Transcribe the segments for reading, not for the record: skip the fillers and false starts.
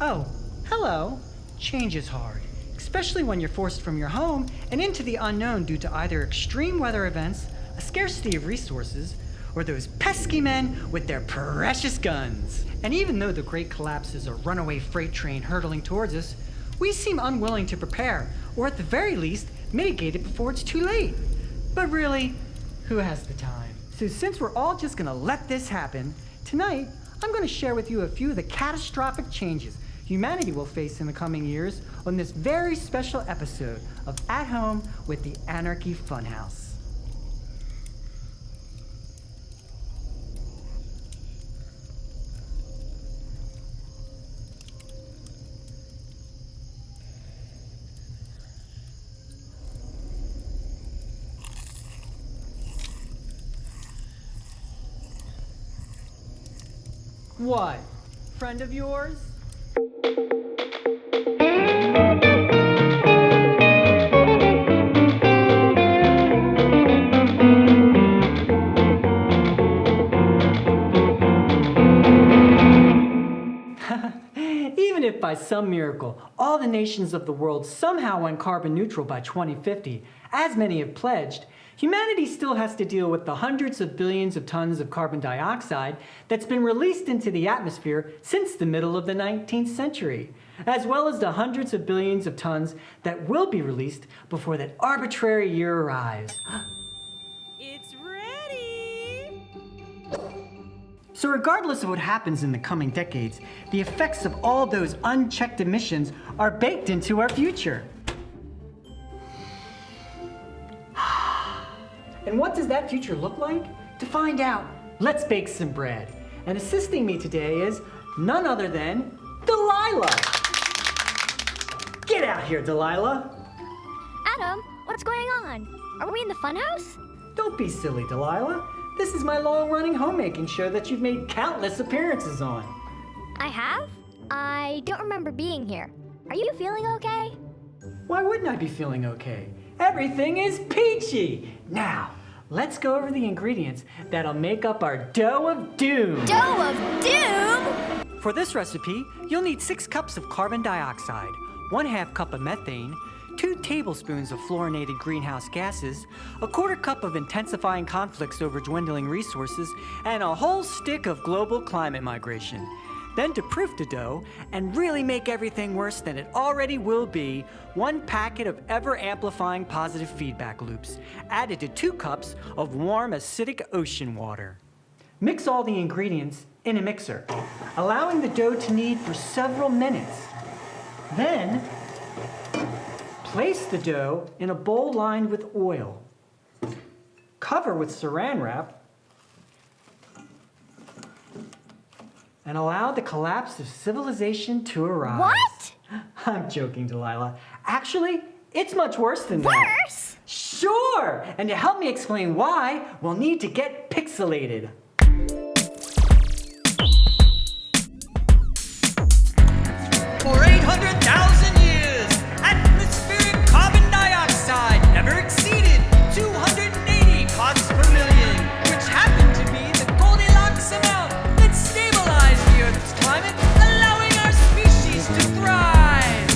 Oh, hello. Change is hard, especially when you're forced from your home and into the unknown due to either extreme weather events, a scarcity of resources, or those pesky men with their precious guns. And even though the Great Collapse is a runaway freight train hurtling towards us, we seem unwilling to prepare, or at the very least, mitigate it before it's too late. But really, who has the time? So since we're all just gonna let this happen, tonight, I'm gonna share with you a few of the catastrophic changes humanity will face in the coming years on this very special episode of At Home with the Anarchy Funhouse. What? Friend of yours? Even if by some miracle, all the nations of the world somehow went carbon neutral by 2050, as many have pledged, humanity still has to deal with the hundreds of billions of tons of carbon dioxide that's been released into the atmosphere since the middle of the 19th century, as well as the hundreds of billions of tons that will be released before that arbitrary year arrives. It's ready! So regardless of what happens in the coming decades, the effects of all those unchecked emissions are baked into our future. And what does that future look like? To find out, let's bake some bread. And assisting me today is none other than Delilah. Get out here, Delilah. Adam, what's going on? Are we in the funhouse? Don't be silly, Delilah. This is my long-running homemaking show that you've made countless appearances on. I have? I don't remember being here. Are you feeling okay? Why wouldn't I be feeling okay? Everything is peachy. Now, let's go over the ingredients that'll make up our dough of doom. Dough of doom? For this recipe, you'll need 6 cups of carbon dioxide, 1/2 cup of methane, 2 tablespoons of fluorinated greenhouse gases, 1/4 cup of intensifying conflicts over dwindling resources, and a whole stick of global climate migration. Then to proof the dough, and really make everything worse than it already will be, 1 packet of ever-amplifying positive feedback loops, added to 2 cups of warm acidic ocean water. Mix all the ingredients in a mixer, allowing the dough to knead for several minutes. Then, place the dough in a bowl lined with oil. Cover with saran wrap and allow the collapse of civilization to arrive. What? I'm joking, Delilah. Actually, it's much worse than that. Worse? Sure! And to help me explain why, we'll need to get pixelated. For 800,000 years, atmospheric carbon dioxide never exceeded 280 parts per million, which happened to be the Goldilocks amount that stabilized the Earth's climate, allowing our species to thrive.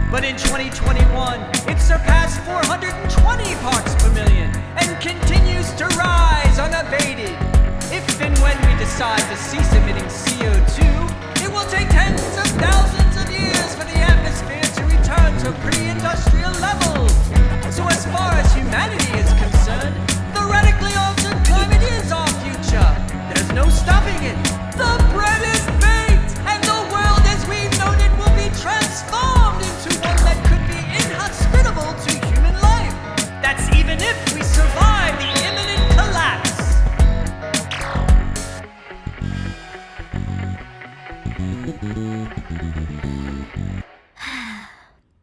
But in 2021, it surpassed 420 parts per million and continues to rise unabated. If and when we decide to cease emitting CO2, it will take tens of thousands of years for the atmosphere to return to pre-industrial levels. So as far as humanity is concerned, the radically altered climate is our future. There's no stopping it. The bread is baked, and the world as we've known it will be transformed into one that could be inhospitable to human life. That's even if we survive the imminent collapse.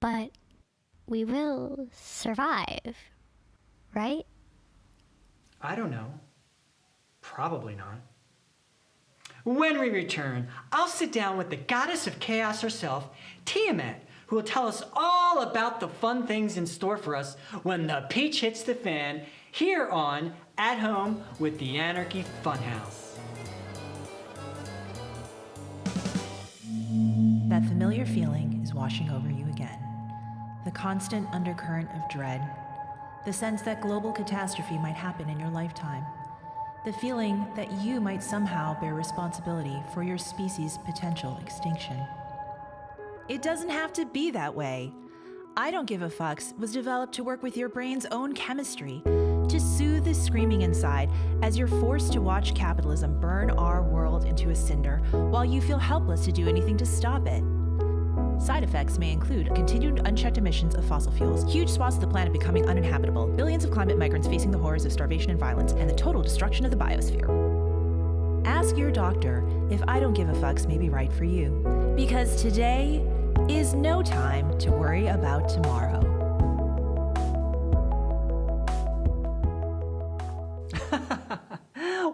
But we will survive, right? I don't know. Probably not. When we return, I'll sit down with the goddess of chaos herself, Tiamat, who will tell us all about the fun things in store for us when the peach hits the fan here on At Home with the Anarchy Funhouse. That familiar familiar feeling is washing over you again. The constant undercurrent of dread. The sense that global catastrophe might happen in your lifetime. The feeling that you might somehow bear responsibility for your species' potential extinction. It doesn't have to be that way. Idontgiveafux was developed to work with your brain's own chemistry, to soothe the screaming inside as you're forced to watch capitalism burn our world into a cinder while you feel helpless to do anything to stop it. Side effects may include continued unchecked emissions of fossil fuels, huge swaths of the planet becoming uninhabitable, billions of climate migrants facing the horrors of starvation and violence, and the total destruction of the biosphere. Ask your doctor if Idontgiveafux may be right for you, because today is no time to worry about tomorrow.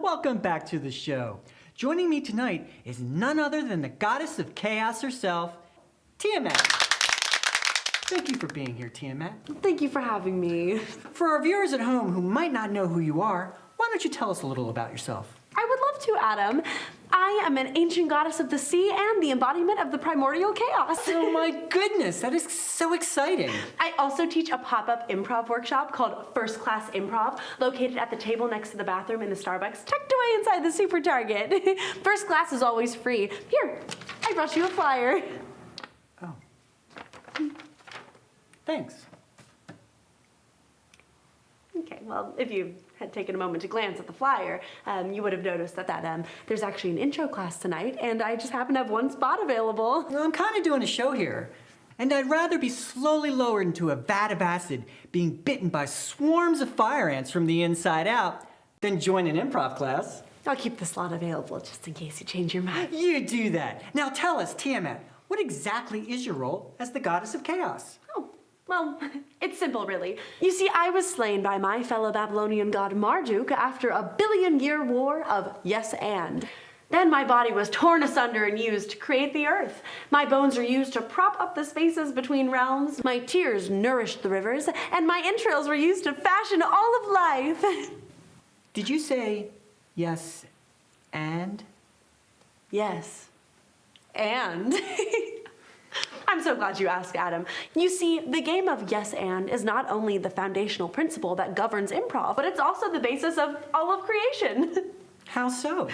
Welcome back to the show. Joining me tonight is none other than the goddess of chaos herself, Tiamat. Thank you for being here, Tiamat. Thank you for having me. For our viewers at home who might not know who you are, why don't you tell us a little about yourself? I would love to, Adam. I am an ancient goddess of the sea and the embodiment of the primordial chaos. Oh my goodness, that is so exciting. I also teach a pop-up improv workshop called First Class Improv, located at the table next to the bathroom in the Starbucks, tucked away inside the Super Target. First class is always free. Here, I brought you a flyer. Oh. Thanks. Okay, well, if you had taken a moment to glance at the flyer, you would have noticed that there's actually an intro class tonight, and I just happen to have one spot available. Well, I'm kind of doing a show here, and I'd rather be slowly lowered into a vat of acid, being bitten by swarms of fire ants from the inside out, than join an improv class. I'll keep the slot available just in case you change your mind. You do that. Now tell us, Tiamat, what exactly is your role as the goddess of chaos? Oh, well, it's simple, really. You see, I was slain by my fellow Babylonian god Marduk after a billion-year war of yes and. Then my body was torn asunder and used to create the earth. My bones are used to prop up the spaces between realms. My tears nourished the rivers, and my entrails were used to fashion all of life. Did you say yes and? Yes. And? I'm so glad you asked, Adam. You see, the game of yes and is not only the foundational principle that governs improv, but it's also the basis of all of creation. How so?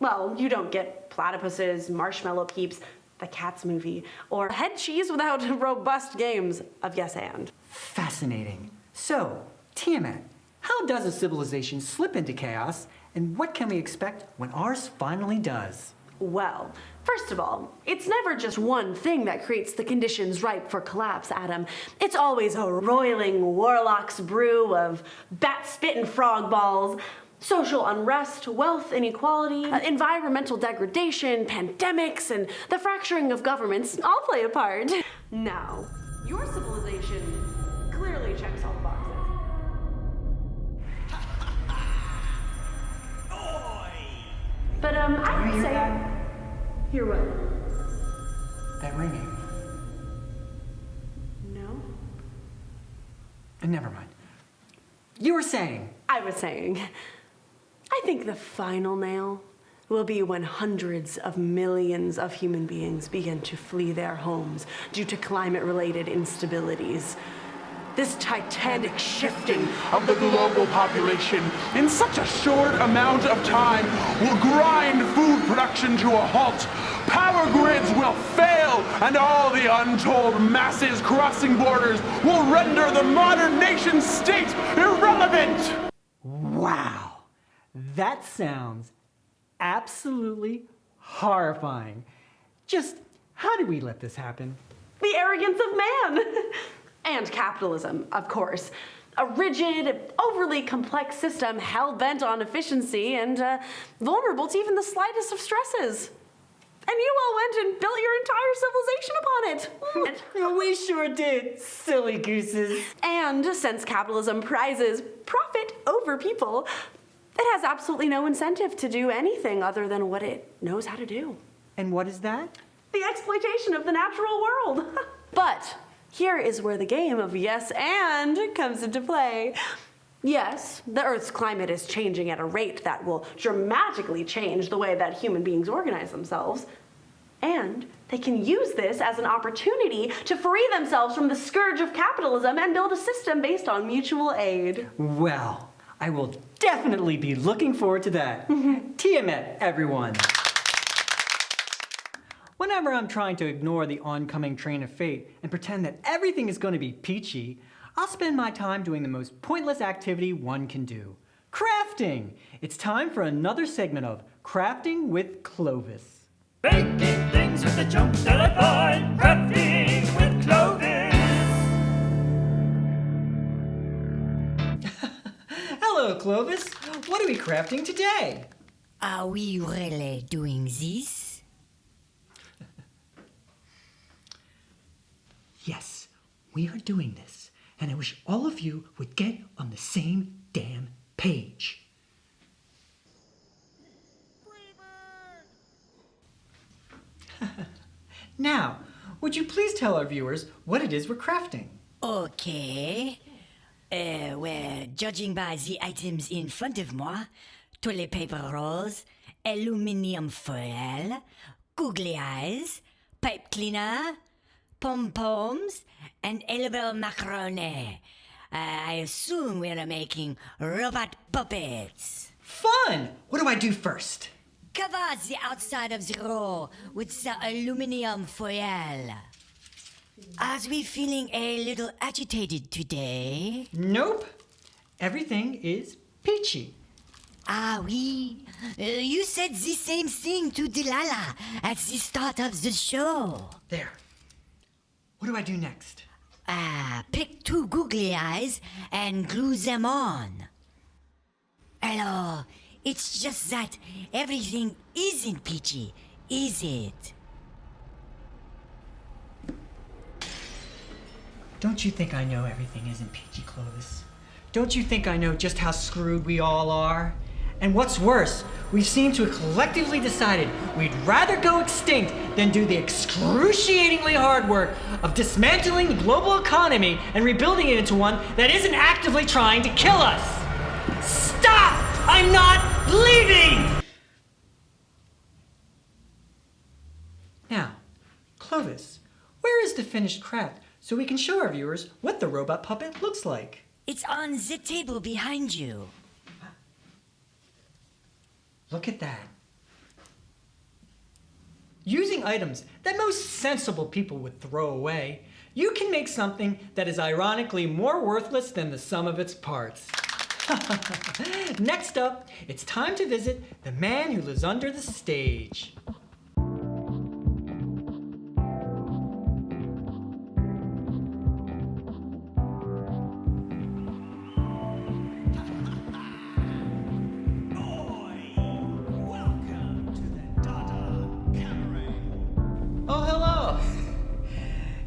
Well, you don't get platypuses, marshmallow peeps, the Cats movie, or head cheese without robust games of yes and. Fascinating. So, Tiamat, how does a civilization slip into chaos, and what can we expect when ours finally does? Well, first of all, it's never just one thing that creates the conditions ripe for collapse, Adam. It's always a roiling warlock's brew of bat spit and frog balls, social unrest, wealth inequality, environmental degradation, pandemics, and the fracturing of governments all play a part. Now, your civilization clearly checks all the boxes. But I would say, that? Hear what? That ringing. No? Never mind. You were saying. I was saying, I think the final nail will be when hundreds of millions of human beings begin to flee their homes due to climate-related instabilities. This titanic shifting of the global population in such a short amount of time will grind food production to a halt. Power grids will fail, and all the untold masses crossing borders will render the modern nation state irrelevant. Wow. That sounds absolutely horrifying. Just how did we let this happen? the arrogance of man. And capitalism, of course. A rigid, overly complex system hell-bent on efficiency and vulnerable to even the slightest of stresses. And you all went and built your entire civilization upon it. We sure did, silly gooses. And since capitalism prizes profit over people, it has absolutely no incentive to do anything other than what it knows how to do. And what is that? The exploitation of the natural world. But here is where the game of yes and comes into play. Yes, the Earth's climate is changing at a rate that will dramatically change the way that human beings organize themselves. And they can use this as an opportunity to free themselves from the scourge of capitalism and build a system based on mutual aid. Well, I will definitely be looking forward to that. Tiamat, everyone. Whenever I'm trying to ignore the oncoming train of fate and pretend that everything is going to be peachy, I'll spend my time doing the most pointless activity one can do. Crafting! It's time for another segment of Crafting with Clovis. Baking things with the chunks that I find, crafting with Clovis. Hello, Clovis. What are we crafting today? Are we really doing this? Yes, we are doing this, and I wish all of you would get on the same damn page. Now, would you please tell our viewers what it is we're crafting? Okay. Well, judging by the items in front of moi, toilet paper rolls, aluminium foil, googly eyes, pipe cleaner, pom-poms, and elbow macaroni. I assume we're making robot puppets. Fun! What do I do first? Cover the outside of the roll with the aluminium foil. Are we feeling a little agitated today? Nope. Everything is peachy. Ah, oui. You said the same thing to Delilah at the start of the show. There. What do I do next? Pick 2 googly eyes and glue them on. Alors, it's just that everything isn't peachy, is it? Don't you think I know everything isn't peachy, Clovis? Don't you think I know just how screwed we all are? And what's worse, we seem to have collectively decided we'd rather go extinct than do the excruciatingly hard work of dismantling the global economy and rebuilding it into one that isn't actively trying to kill us. Stop! I'm not leaving! Now, Clovis, where is the finished craft so we can show our viewers what the robot puppet looks like? It's on the table behind you. Look at that. Using items that most sensible people would throw away, you can make something that is ironically more worthless than the sum of its parts. Next up, it's time to visit the man who lives under the stage.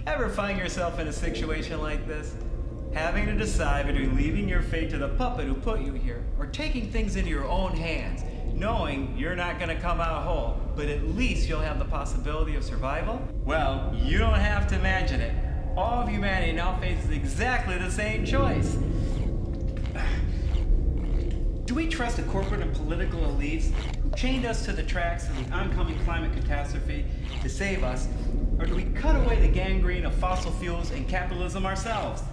Ever find yourself in a situation like this? Having to decide between leaving your fate to the puppet who put you here, or taking things into your own hands, knowing you're not going to come out whole, but at least you'll have the possibility of survival? Well, you don't have to imagine it. All of humanity now faces exactly the same choice. Do we trust the corporate and political elites who chained us to the tracks of the oncoming climate catastrophe to save us, or do we cut away the gangrene of fossil fuels and capitalism ourselves?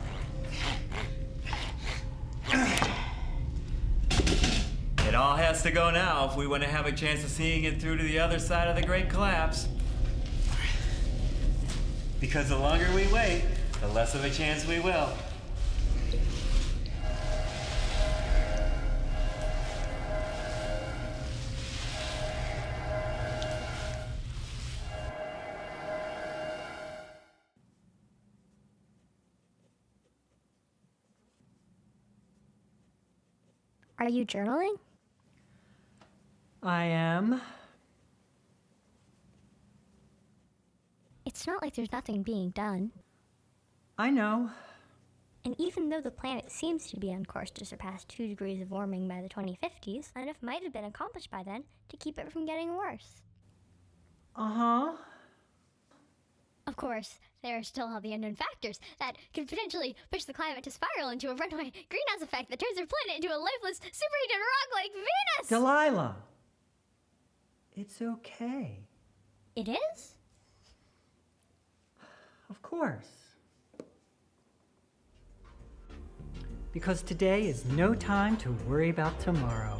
It all has to go now if we want to have a chance of seeing it through to the other side of the Great Collapse. Because the longer we wait, the less of a chance we will. Are you journaling? I am. It's not like there's nothing being done. I know. And even though the planet seems to be on course to surpass 2 degrees of warming by the 2050s, enough might have been accomplished by then to keep it from getting worse. Uh-huh. Of course, there are still all the unknown factors that could potentially push the climate to spiral into a runaway greenhouse effect that turns our planet into a lifeless, superheated rock like Venus! Delilah. It's okay. It is? Of course. Because today is no time to worry about tomorrow.